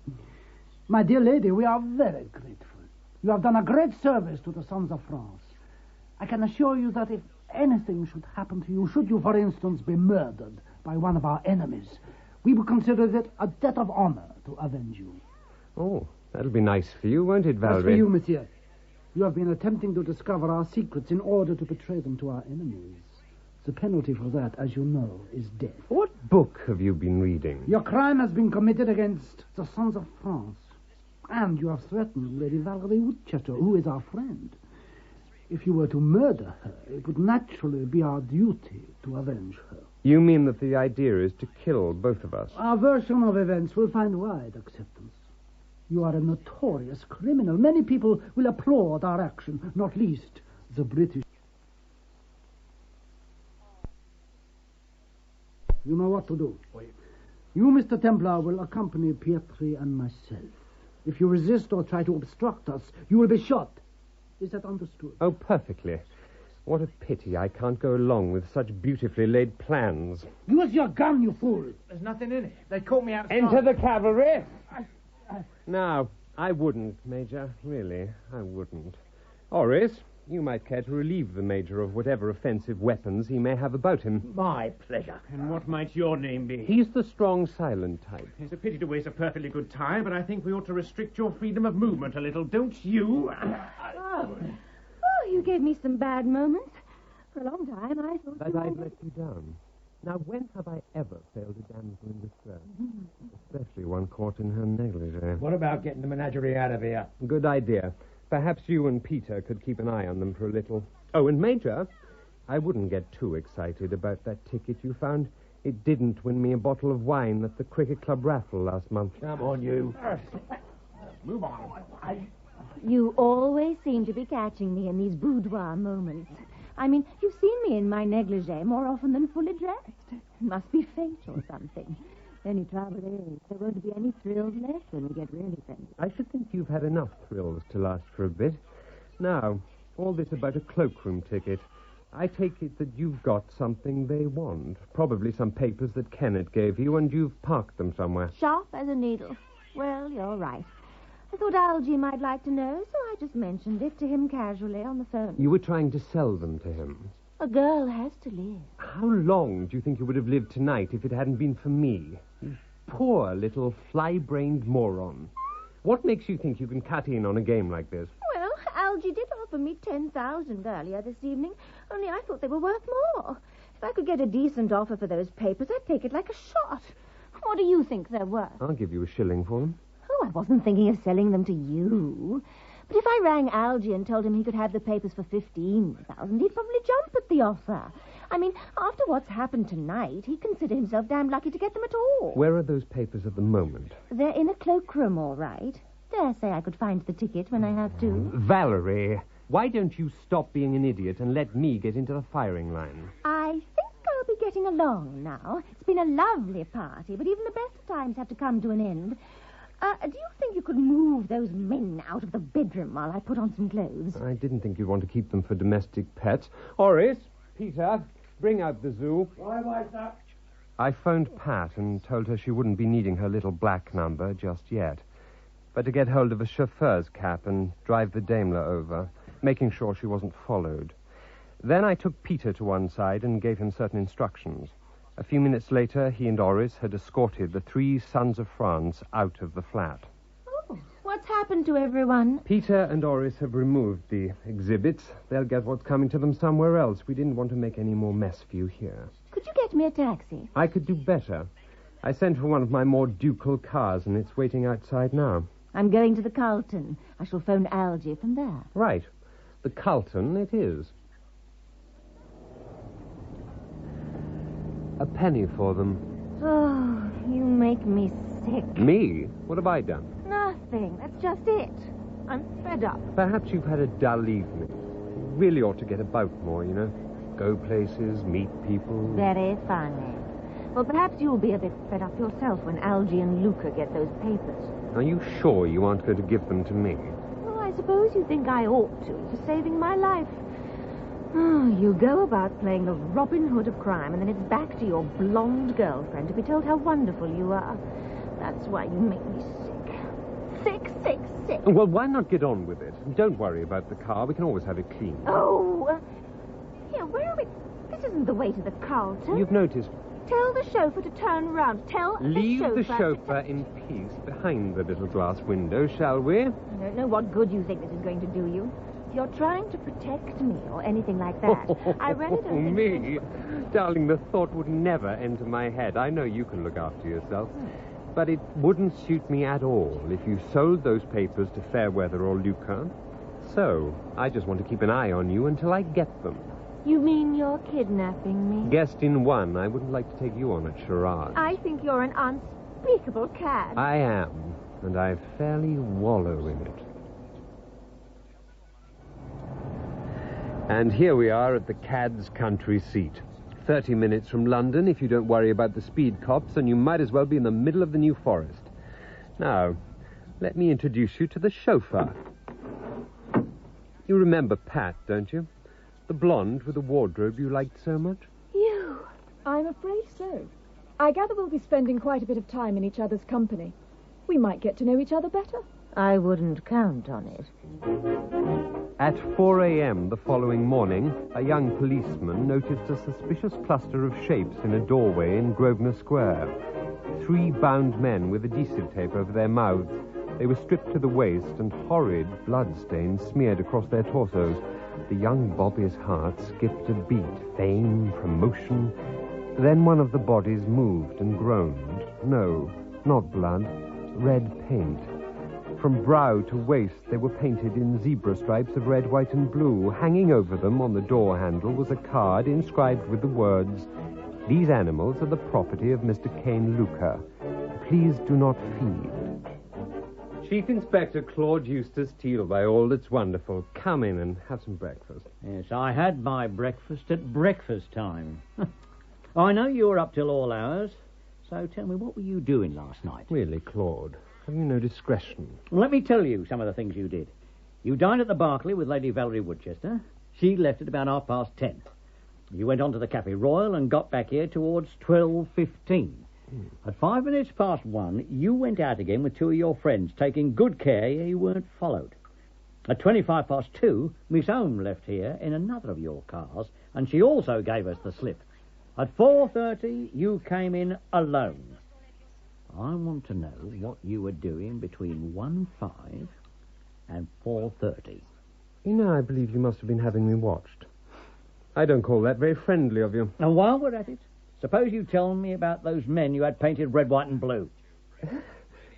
My dear lady, we are very grateful. You have done a great service to the Sons of France. I can assure you that if anything should happen to you, should you, for instance, be murdered by one of our enemies, we will consider it a debt of honor to avenge you. Oh, that'll be nice for you, won't it, Valerie? As for you, monsieur, you have been attempting to discover our secrets in order to betray them to our enemies. The penalty for that, as you know, is death. What book have you been reading? Your crime has been committed against the Sons of France. And you have threatened Lady Valerie Woodchester, who is our friend. If you were to murder her, it would naturally be our duty to avenge her. You mean that the idea is to kill both of us? Our version of events will find wide acceptance. You are a notorious criminal. Many people will applaud our action, not least the British. You know what to do. You, Mr. Templar, will accompany Pietri and myself. If you resist or try to obstruct us, you will be shot. Is that understood? Oh, perfectly. What a pity I can't go along with such beautifully laid plans. Use your gun, you fool. There's nothing in it. They caught me outside. Enter the cavalry. No, I wouldn't, Major. Really, I wouldn't. Horace, you might care to relieve the Major of whatever offensive weapons he may have about him. My pleasure. And what might your name be? He's the strong, silent type. It's a pity to waste a perfectly good time, but I think we ought to restrict your freedom of movement a little, don't you? Oh, you gave me some bad moments. For a long time, I thought But I'd let you down. Now, when have I ever failed a damsel in distress? Especially one caught in her negligee. What about getting the menagerie out of here? Good idea. Perhaps you and Peter could keep an eye on them for a little. Oh, and Major, I wouldn't get too excited about that ticket you found. It didn't win me a bottle of wine at the Cricket Club raffle last month. Come on, you. Move on. you always seem to be catching me in these boudoir moments. I mean, you've seen me in my negligee more often than fully dressed. It must be fate or something. The only trouble is, there won't be any thrills left when we get really fancy. I should think you've had enough thrills to last for a bit. Now, all this about a cloakroom ticket. I take it that you've got something they want. Probably some papers that Kenneth gave you, and you've parked them somewhere. Sharp as a needle. Well, you're right. I thought Algy might like to know, so I just mentioned it to him casually on the phone. You were trying to sell them to him. A girl has to live. How long do you think you would have lived tonight if it hadn't been for me? You poor little fly-brained moron. What makes you think you can cut in on a game like this? Well, Algy did offer me 10,000 earlier this evening, only I thought they were worth more. If I could get a decent offer for those papers, I'd take it like a shot. What do you think they're worth? I'll give you a shilling for them. Oh, I wasn't thinking of selling them to you. But if I rang Algy and told him he could have the papers for 15,000, he'd probably jump at the offer. I mean, after what's happened tonight, he'd consider himself damn lucky to get them at all. Where are those papers at the moment? They're in a cloakroom, all right. Dare say I could find the ticket when I have to. Valerie, why don't you stop being an idiot and let me get into the firing line? I think I'll be getting along now. It's been a lovely party, but even the best of times have to come to an end. Do you think you could move those men out of the bedroom while I put on some clothes? I didn't think you'd want to keep them for domestic pets. Horace, Peter, bring out the zoo. Why, sir? I phoned Pat and told her she wouldn't be needing her little black number just yet, but to get hold of a chauffeur's cap and drive the Daimler over, making sure she wasn't followed. Then I took Peter to one side and gave him certain instructions. A few minutes later, he and Oris had escorted the 3 sons of France out of the flat. Oh, what's happened to everyone? Peter and Oris have removed the exhibits. They'll get what's coming to them somewhere else. We didn't want to make any more mess for you here. Could you get me a taxi? I could do better. I sent for one of my more ducal cars, and it's waiting outside now. I'm going to the Carlton. I shall phone Algie from there. Right. The Carlton it is. A penny for them. Oh, you make me sick. Me? What have I done? Nothing. That's just it. I'm fed up. Perhaps you've had a dull evening. You really ought to get about more, you know. Go places, meet people. Very funny. Well, perhaps you'll be a bit fed up yourself when Algie and Luca get those papers. Are you sure you aren't going to give them to me? Well, I suppose you think I ought to, for saving my life. Oh, you go about playing the Robin Hood of crime, and then it's back to your blonde girlfriend to be told how wonderful you are. That's why you make me sick. Sick, sick, sick. Well, why not get on with it? Don't worry about the car. We can always have it cleaned. Oh, here, where are we? This isn't the way to the Carlton. You've noticed. Tell the chauffeur to turn round. Leave the chauffeur in peace behind the little glass window, shall we? I don't know what good you think this is going to do you. If you're trying to protect me or anything like that, I really don't think... Me? Darling, the thought would never enter my head. I know you can look after yourself. But it wouldn't suit me at all if you sold those papers to Fairweather or Luca. So, I just want to keep an eye on you until I get them. You mean you're kidnapping me? Guessed in one. I wouldn't like to take you on a charade. I think you're an unspeakable cad. I am, and I fairly wallow in it. And here we are at the cad's country seat. 30 minutes from London if you don't worry about the speed cops, and you might as well be in the middle of the New Forest. Now, let me introduce you to the chauffeur. You remember Pat, don't you? The blonde with the wardrobe you liked so much? You? I'm afraid so. I gather we'll be spending quite a bit of time in each other's company. We might get to know each other better. I wouldn't count on it. At 4 a.m. the following morning, a young policeman noticed a suspicious cluster of shapes in a doorway in Grosvenor Square. 3 bound men with adhesive tape over their mouths. They were stripped to the waist, and horrid bloodstains smeared across their torsos. The young Bobby's heart skipped a beat. Fame, promotion. Then one of the bodies moved and groaned. No, not blood. Red paint. From brow to waist, they were painted in zebra stripes of red, white, and blue. Hanging over them on the door handle was a card inscribed with the words, "These animals are the property of Mr. Kane Luca. Please do not feed." Chief Inspector Claude Eustace Teal, by all that's wonderful. Come in and have some breakfast. Yes, I had my breakfast at breakfast time. I know you were up till all hours, so tell me, what were you doing last night? Really, Claude, have you no discretion? Well, let me tell you some of the things you did. You dined at the Berkeley with Lady Valerie Woodchester. She left at about 10:30. You went on to the Café Royal and got back here towards 12:15. At 5 minutes past 1, you went out again with 2 of your friends, taking good care you weren't followed. At 25 past 2, Miss Home left here in another of your cars, and she also gave us the slip. At 4:30, you came in alone. I want to know what you were doing between 1:05 and 4:30. You know, I believe you must have been having me watched. I don't call that very friendly of you. And while we're at it, suppose you tell me about those men you had painted red, white, and blue.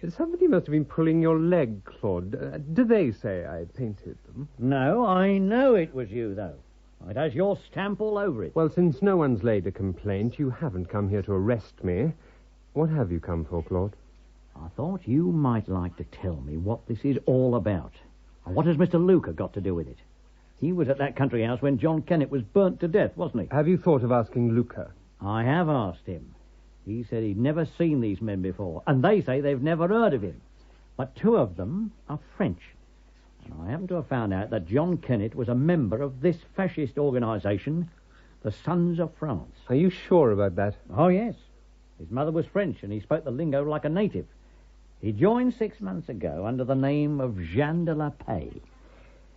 Somebody must have been pulling your leg, Claude. Do they say I painted them? No, I know it was you, though. It has your stamp all over it. Well, since no one's laid a complaint, you haven't come here to arrest me. What have you come for, Claude? I thought you might like to tell me what this is all about. And what has Mr. Luca got to do with it? He was at that country house when John Kennett was burnt to death, wasn't he? Have you thought of asking Luca? I have asked him. He said he'd never seen these men before, and they say they've never heard of him. But 2 of them are French. And I happen to have found out that John Kennett was a member of this fascist organisation, The Sons of France. Are you sure about that? Oh, yes. His mother was French, and he spoke the lingo like a native. He joined 6 months ago under the name of Jeanne de la Paix.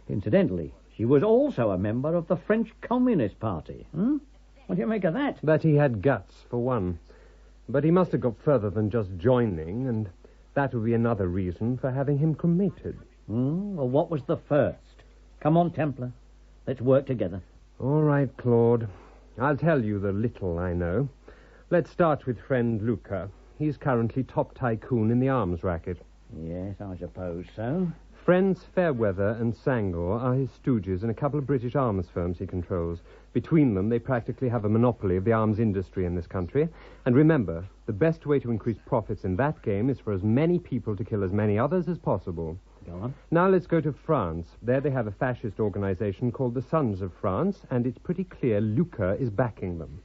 Incidentally, she was also a member of the French Communist Party. What do you make of that? That he had guts, for one. But he must have got further than just joining, and that would be another reason for having him cremated. Well, what was the first? Come on, Templar. Let's work together. All right, Claude. I'll tell you the little I know. Let's start with friend Luca. He's currently top tycoon in the arms racket. Yes, I suppose so. Friends Fairweather and Sangor are his stooges in a couple of British arms firms he controls. Between them, they practically have a monopoly of the arms industry in this country. And remember, the best way to increase profits in that game is for as many people to kill as many others as possible. Go on. Now let's go to France. There they have a fascist organization called the Sons of France, and it's pretty clear Luca is backing them.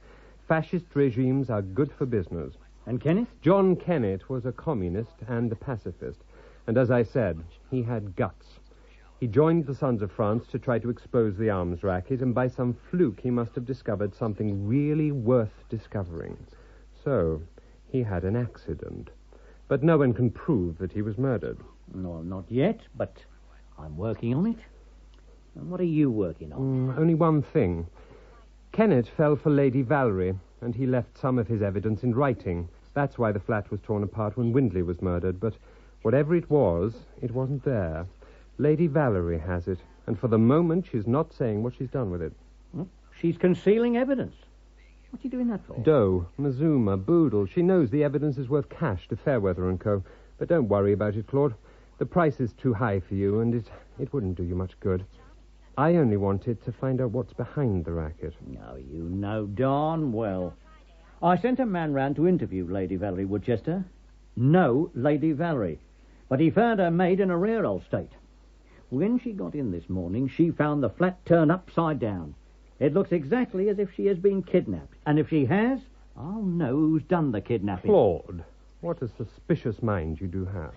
Fascist regimes are good for business. And Kenneth? John Kennett was a communist and a pacifist. And as I said, he had guts. He joined the Sons of France to try to expose the arms racket, and by some fluke he must have discovered something really worth discovering. So, he had an accident. But no one can prove that he was murdered. No, not yet, but I'm working on it. And what are you working on? Only one thing. Kennett fell for Lady Valerie, and he left some of his evidence in writing. That's why the flat was torn apart when Windley was murdered, but whatever it wasn't there. Lady Valerie has it, and for the moment she's not saying what she's done with it. She's concealing evidence. What's she doing that for? Doe, Mazuma, Boodle. She knows the evidence is worth cash to Fairweather and Co. But don't worry about it, Claude. The price is too high for you, and it wouldn't do you much good. I only wanted to find out what's behind the racket. Now, you know darn well. I sent a man round to interview Lady Valerie Woodchester. No Lady Valerie. But he found her maid in a rare old state. When she got in this morning, she found the flat turned upside down. It looks exactly as if she has been kidnapped. And if she has, I'll know who's done the kidnapping. Claude, what a suspicious mind you do have.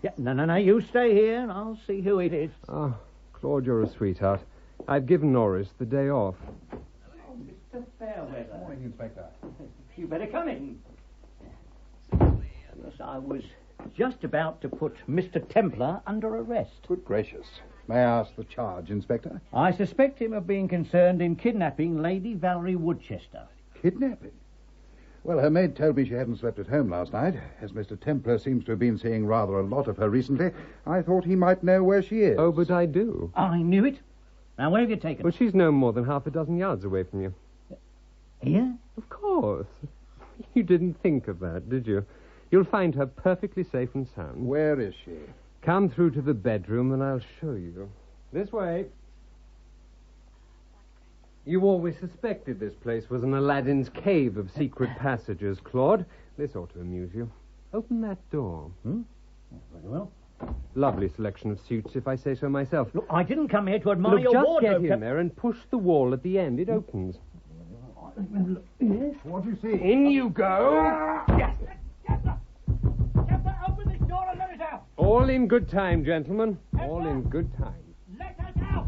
Yeah, no, you stay here and I'll see who it is. Oh, Claude, you're a sweetheart. I've given Norris the day off. Oh, Mr. Fairweather. Morning, Inspector. You better come in. Yes, I was just about to put Mr. Templar under arrest. Good gracious. May I ask the charge, Inspector? I suspect him of being concerned in kidnapping Lady Valerie Woodchester. Kidnapping? Well, her maid told me she hadn't slept at home last night. As Mr. Templar seems to have been seeing rather a lot of her recently, I thought he might know where she is. Oh, but I do. I knew it. Now, where have you taken her? Well, she's no more than half a dozen yards away from you. Here? Of course. You didn't think of that, did you? You'll find her perfectly safe and sound. Where is she? Come through to the bedroom and I'll show you. This way. You always suspected this place was an Aladdin's cave of secret passages, Claude. This ought to amuse you. Open that door. Very well. Lovely selection of suits, if I say so myself. Look, I didn't come here to admire Look, your just wardrobe. get in there and push the wall at the end. It opens. Yes? What do you see? In you go. Yes. Templar, open this door and let us out. All in good time, gentlemen. All in good time. Let us out.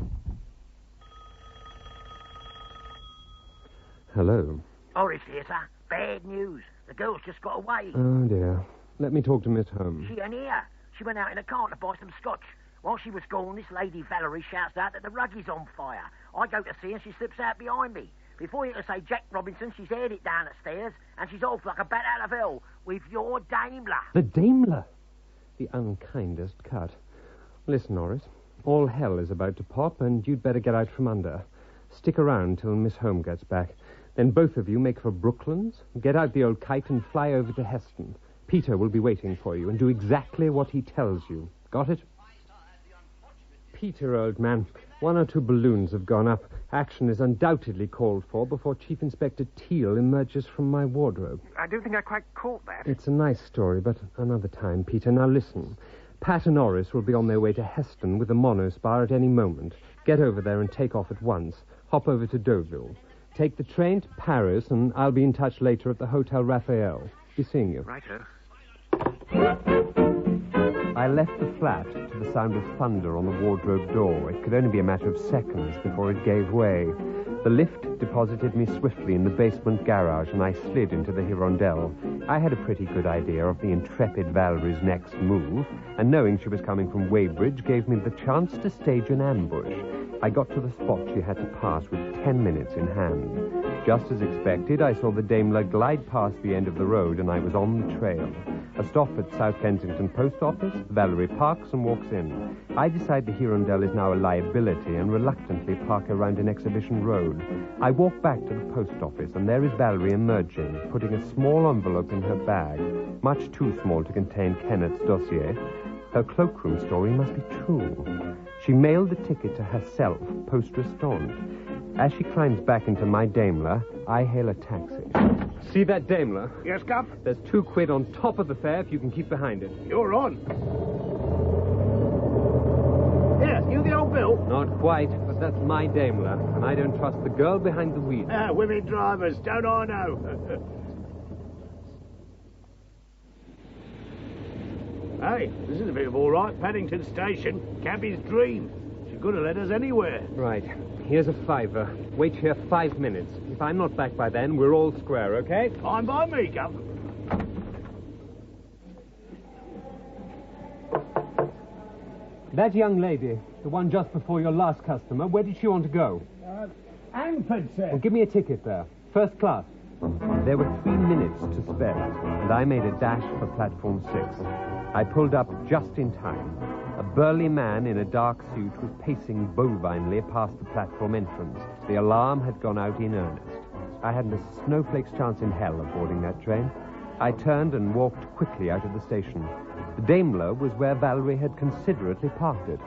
Hello. Horace here, sir. Bad news. The girl's just got away. Oh, dear. Let me talk to Miss Holmes. She ain't here. She went out in a car to buy some scotch. While she was gone, this Lady Valerie shouts out that the ruggy's on fire. I go to see and she slips out behind me. Before you can say Jack Robinson, she's aired it down the stairs, and she's off like a bat out of hell with your Daimler. The Daimler? The unkindest cut. Listen, Norris. All hell is about to pop, and you'd better get out from under. Stick around till Miss Holmes gets back. Then both of you make for Brooklands, get out the old kite and fly over to Heston. Peter will be waiting for you, and do exactly what he tells you. Got it? Peter, old man, 1 or 2 balloons have gone up. Action is undoubtedly called for before Chief Inspector Teal emerges from my wardrobe. I don't think I quite caught that. It's a nice story, but another time, Peter. Now listen. Pat and Norris will be on their way to Heston with the monospar at any moment. Get over there and take off at once. Hop over to Deauville. Take the train to Paris, and I'll be in touch later at the Hotel Raphael. Be seeing you. Righto. I left the flat to the sound of thunder on the wardrobe door. It could only be a matter of seconds before it gave way. The lift deposited me swiftly in the basement garage, and I slid into the Hirondelle. I had a pretty good idea of the intrepid Valerie's next move, and knowing she was coming from Weybridge gave me the chance to stage an ambush. I got to the spot she had to pass with 10 minutes in hand. Just as expected, I saw the Daimler glide past the end of the road, and I was on the trail. A stop at South Kensington Post Office, Valerie parks and walks in. I decide the Hirondelle is now a liability and reluctantly park around an exhibition road. I walk back to the post office, and there is Valerie emerging, putting a small envelope in her bag, much too small to contain Kenneth's dossier. Her cloakroom story must be true. She mailed the ticket to herself, poste restante. As she climbs back into my Daimler, I hail a taxi. See that Daimler? Yes, Cap? There's £2 on top of the fare if you can keep behind it. You're on. Here, you the old bill? Not quite, but that's my Daimler, and I don't trust the girl behind the wheel. Women drivers, don't I know? Hey, this is a bit of all right. Paddington Station, Cabby's dream. She could have led us anywhere. Right. Here's a £5. Wait here 5 minutes. If I'm not back by then, we're all square, okay? I'm by me, Gov. That young lady, the one just before your last customer, where did she want to go? Anford, sir. Well, give me a ticket there. First class. There were 3 minutes to spare, and I made a dash for platform 6. I pulled up just in time. A burly man in a dark suit was pacing bovinely past the platform entrance. The alarm had gone out in earnest. I hadn't a snowflake's chance in hell of boarding that train. I turned and walked quickly out of the station. The Daimler was where Valerie had considerately parked it.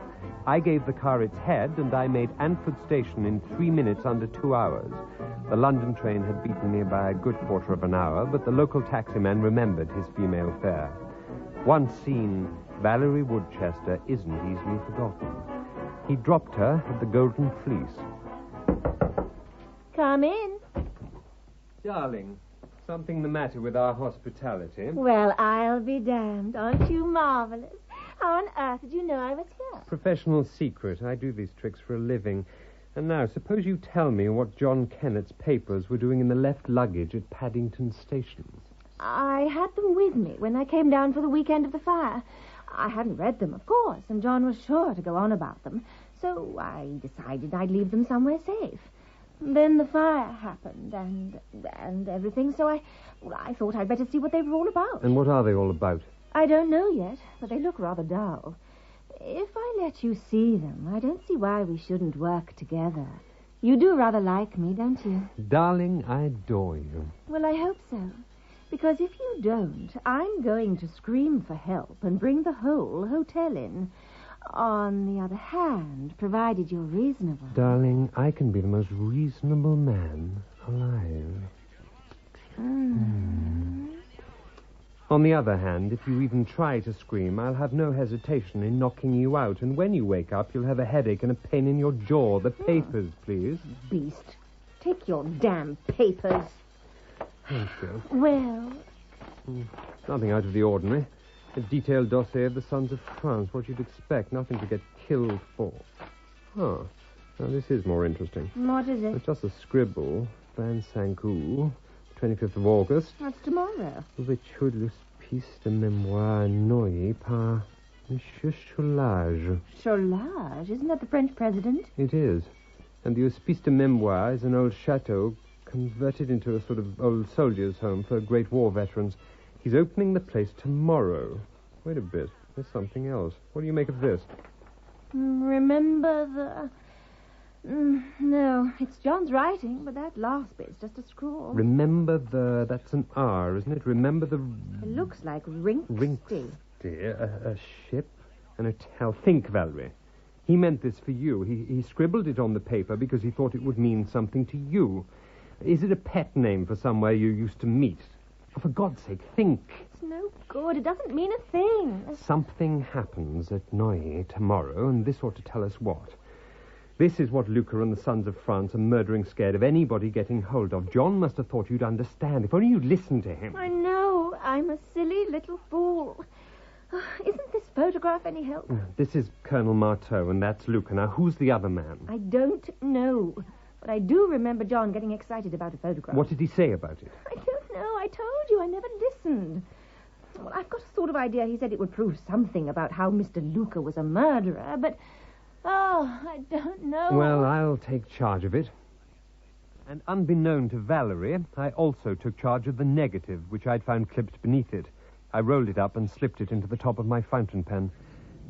I gave the car its head, and I made Anford Station in 3 minutes under 2 hours. The London train had beaten me by a good quarter of an hour, but the local taximan remembered his female fare. Once seen, Valerie Woodchester isn't easily forgotten. He dropped her at the Golden Fleece. Come in. Darling, something the matter with our hospitality? Well, I'll be damned. Aren't you marvelous? How on earth did you know I was here? Professional secret. I do these tricks for a living. And now, suppose you tell me what John Kennett's papers were doing in the left luggage at Paddington Station. I had them with me when I came down for the weekend of the fire. I hadn't read them, of course, and John was sure to go on about them. So I decided I'd leave them somewhere safe. Then the fire happened and everything, so I thought I'd better see what they were all about. And what are they all about? I don't know yet, but they look rather dull. If I let you see them, I don't see why we shouldn't work together. You do rather like me, don't you? Darling, I adore you. Well, I hope so. Because if you don't, I'm going to scream for help and bring the whole hotel in. On the other hand, provided you're reasonable. Darling, I can be the most reasonable man alive. On the other hand, if you even try to scream, I'll have no hesitation in knocking you out. And when you wake up, you'll have a headache and a pain in your jaw. The papers, please. Beast. Take your damn papers. Thank you. Well... Nothing out of the ordinary. A detailed dossier of the Sons of France. What you'd expect. Nothing to get killed for. Oh. Now, this is more interesting. What is it? It's just a scribble. Van Sankou, 25th of August. That's tomorrow. Ouverture de l'hospice de mémoire noyé par Monsieur Cholage. Cholage? Isn't that the French president? It is. And the Hospice de Mémoire is an old chateau converted into a sort of old soldiers' home for great war veterans. He's opening the place tomorrow. Wait a bit. There's something else. What do you make of this? Remember the... No, it's John's writing, but that last bit's just a scrawl. Remember the... That's an R, isn't it? Remember the... It looks like Rinksty. A ship? An hotel. Think, Valerie. He meant this for you. He scribbled it on the paper because he thought it would mean something to you. Is it a pet name for somewhere you used to meet? Oh, for God's sake, think. It's no good. It doesn't mean a thing. Something happens at Neuilly tomorrow, and this ought to tell us what. This is what Lucas and the Sons of France are murdering scared of anybody getting hold of. John must have thought you'd understand. If only you'd listen to him. I know. I'm a silly little fool. Isn't this photograph any help? This is Colonel Marteau, and that's Lucas. Now, who's the other man? I don't know. But I do remember John getting excited about a photograph. What did he say about it? I don't know. I told you. I never listened. Well, I've got a sort of idea he said it would prove something about how Mr. Luca was a murderer, but... Oh, I don't know. Well, I'll take charge of it. And unbeknown to Valerie, I also took charge of the negative, which I'd found clipped beneath it. I rolled it up and slipped it into the top of my fountain pen.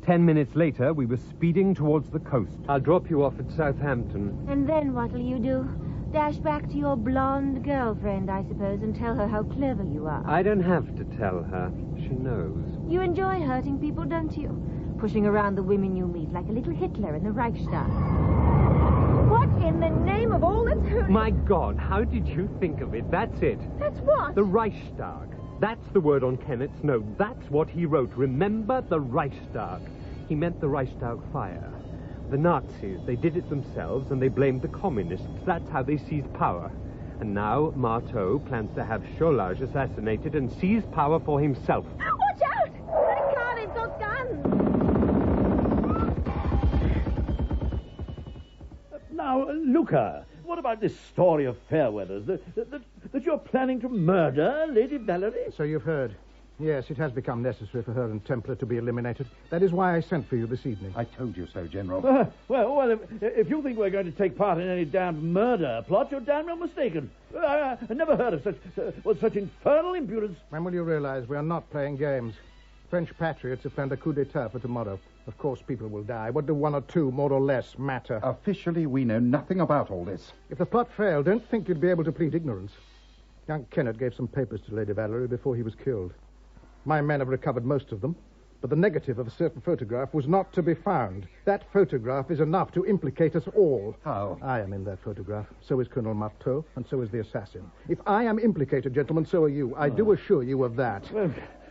10 minutes later, we were speeding towards the coast. I'll drop you off at Southampton. And then what'll you do? Dash back to your blonde girlfriend, I suppose, and tell her how clever you are. I don't have to tell her. She knows. You enjoy hurting people, don't you? Pushing around the women you meet like a little Hitler in the Reichstag. What in the name of all that's holy... My God, how did you think of it? That's it. That's what? The Reichstag. That's the word on Kenneth's note. That's what he wrote. Remember the Reichstag. He meant the Reichstag fire. The Nazis, they did it themselves, and they blamed the communists. That's how they seized power. And now Marteau plans to have Cholage assassinated and seize power for himself. Watch out! That car, they've got guns! Now, Luca, what about this story of Fairweather's? That you're planning to murder Lady Valerie? So you've heard. Yes, it has become necessary for her and Templar to be eliminated. That is why I sent for you this evening. I told you so, General. Well, if you think we're going to take part in any damned murder plot, you're damn well mistaken. I never heard of such infernal impudence. When will you realize we are not playing games? French patriots have planned a coup d'etat for tomorrow. Of course, people will die. What do one or two, more or less, matter? Officially, we know nothing about all this. If the plot failed, don't think you'd be able to plead ignorance. Young Kennett gave some papers to Lady Valerie before he was killed. My men have recovered most of them, but the negative of a certain photograph was not to be found. That photograph is enough to implicate us all. How? I am in that photograph. So is Colonel Marteau, and so is the assassin. If I am implicated, gentlemen, so are you. I do assure you of that.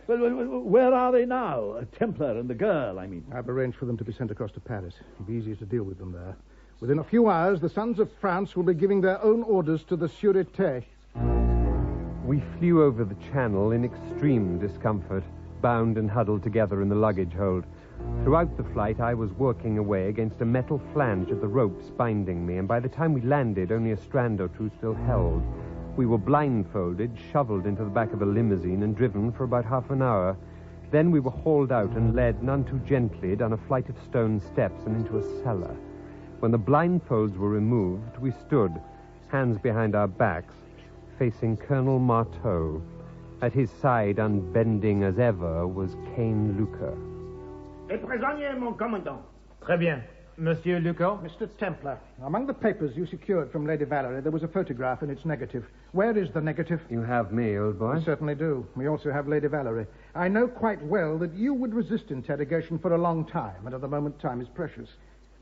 Well, where are they now? Templar and the girl, I mean. I've arranged for them to be sent across to Paris. It'll be easier to deal with them there. Within a few hours, the sons of France will be giving their own orders to the Sûreté. We flew over the channel in extreme discomfort, bound and huddled together in the luggage hold. Throughout the flight, I was working away against a metal flange of the ropes binding me, and by the time we landed, only a strand or two still held. We were blindfolded, shoveled into the back of a limousine, and driven for about half an hour. Then we were hauled out and led, none too gently, down a flight of stone steps and into a cellar. When the blindfolds were removed, we stood, hands behind our backs, facing Colonel Marteau. At his side, unbending as ever, was Cain Luca. Et prisonnier, mon commandant. Très bien. Monsieur Luca? Mr. Templar, among the papers you secured from Lady Valerie, there was a photograph in its negative. Where is the negative? You have me, old boy. We certainly do. We also have Lady Valerie. I know quite well that you would resist interrogation for a long time, and at the moment time is precious.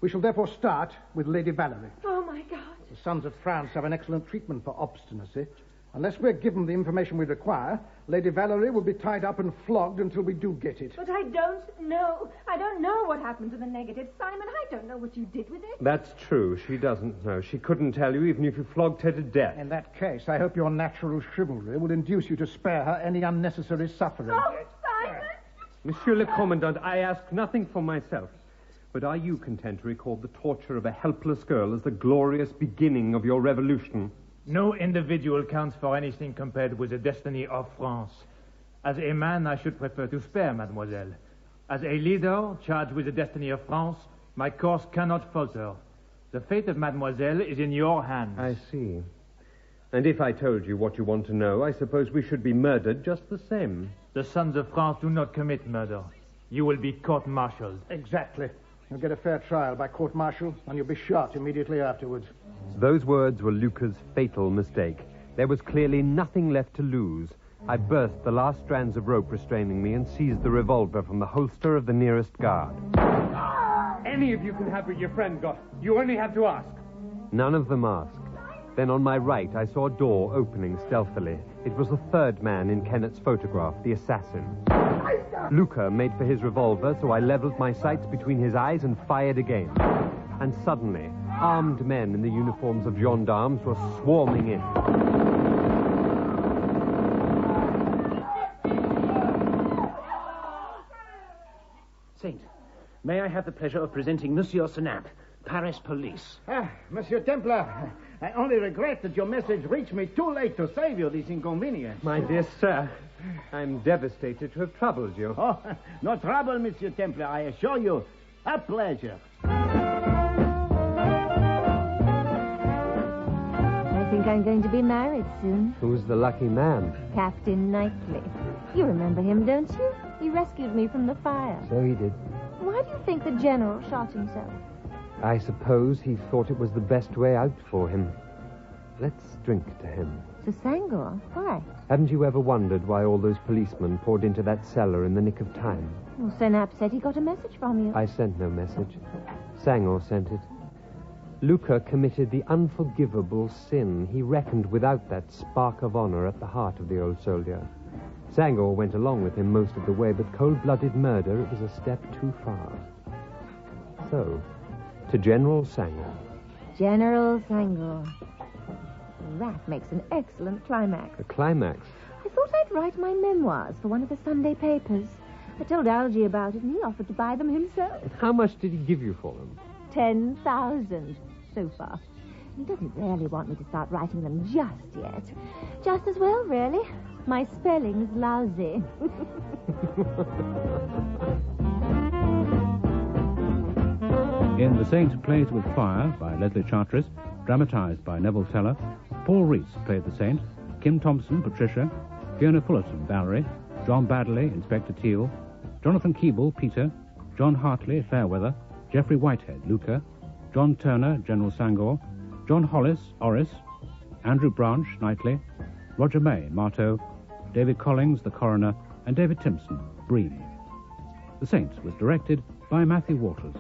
We shall therefore start with Lady Valerie. Oh, my God. The sons of France have an excellent treatment for obstinacy. Unless we're given the information we require, Lady Valerie will be tied up and flogged until we do get it. But I don't know. I don't know what happened to the negative. Simon, I don't know what you did with it. That's true. She doesn't know. She couldn't tell you even if you flogged her to death. In that case, I hope your natural chivalry will induce you to spare her any unnecessary suffering. Oh, Simon! Monsieur le Commandant, I ask nothing for myself. But are you content to record the torture of a helpless girl as the glorious beginning of your revolution? No individual counts for anything compared with the destiny of France. As a man, I should prefer to spare mademoiselle. As a leader charged with the destiny of France, my course cannot falter. The fate of mademoiselle is in your hands. I see. And if I told you what you want to know, I suppose we should be murdered just the same. The sons of France do not commit murder. You will be court-martialed. Exactly. You'll get a fair trial by court-martial, and you'll be shot immediately afterwards. Those words were Luca's fatal mistake. There was clearly nothing left to lose. I burst the last strands of rope restraining me and seized the revolver from the holster of the nearest guard. Any of you can have what your friend got. You only have to ask. None of them asked. Then on my right, I saw a door opening stealthily. It was the third man in Kennett's photograph, the assassin. Luca made for his revolver, so I leveled my sights between his eyes and fired again. And suddenly, armed men in the uniforms of gendarmes were swarming in. Saint, may I have the pleasure of presenting Monsieur Senap, Paris police? Ah, Monsieur Templar. I only regret that your message reached me too late to save you this inconvenience. My dear sir, I'm devastated to have troubled you. Oh, no trouble, Monsieur Templar. I assure you, a pleasure. I think I'm going to be married soon. Who's the lucky man? Captain Knightley. You remember him, don't you? He rescued me from the fire. So he did. Why do you think the general shot himself? I suppose he thought it was the best way out for him. Let's drink to him. To Sangor? Why? Haven't you ever wondered why all those policemen poured into that cellar in the nick of time? Well, Senap said he got a message from you. I sent no message. Sangor sent it. Luca committed the unforgivable sin. He reckoned without that spark of honor at the heart of the old soldier. Sangor went along with him most of the way, but cold-blooded murder, it was a step too far. So, to General Sangor. General Sangor. That makes an excellent climax. A climax? I thought I'd write my memoirs for one of the Sunday papers. I told Algy about it, and he offered to buy them himself. How much did he give you for them? 10,000 so far. He doesn't really want me to start writing them just yet. Just as well, really. My spelling's lousy. In The Saint Plays with Fire by Leslie Charteris, dramatised by Neville Teller, Paul Rees played the Saint, Kim Thompson, Patricia, Fiona Fullerton, Valerie, John Baddeley, Inspector Teal, Jonathan Keeble, Peter, John Hartley, Fairweather, Geoffrey Whitehead, Luca, John Turner, General Sangor, John Hollis, Oris, Andrew Branch, Knightley, Roger May, Marteau, David Collings, the Coroner, and David Timpson, Breen. The Saint was directed by Matthew Waters.